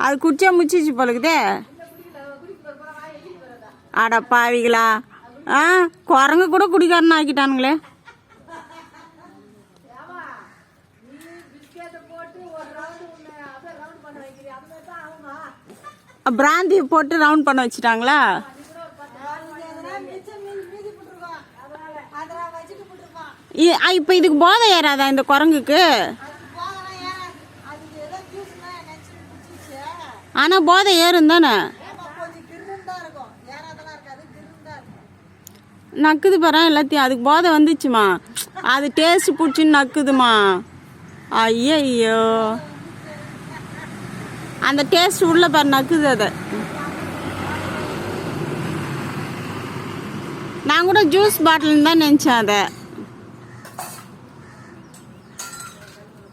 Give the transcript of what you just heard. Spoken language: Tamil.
அது குடிச்சா முச்சிச்சு போலுக்குதே. அட பாவிகளா, குரங்கு கூட குடிக்காரன்னு ஆக்கிட்டானுங்களே. பிராந்தி போட்டு ரவுண்ட் பண்ண வச்சுட்டாங்களா? இப்ப இதுக்கு போதை ஏறாதா இந்த குரங்குக்கு? ஆனா போதை ஏறும் தானே. நக்குது பாரு எல்லாத்தையும். அதுக்கு போதை வந்துச்சுமா, அது டேஸ்ட் பிடிச்சின்னு நக்குதுமா. ஐயோ, அந்த டேஸ்ட் உள்ள பாரு நக்குது. அதை நான் கூட ஜூஸ் பாட்டில் தான் நினைச்சேன் அதை.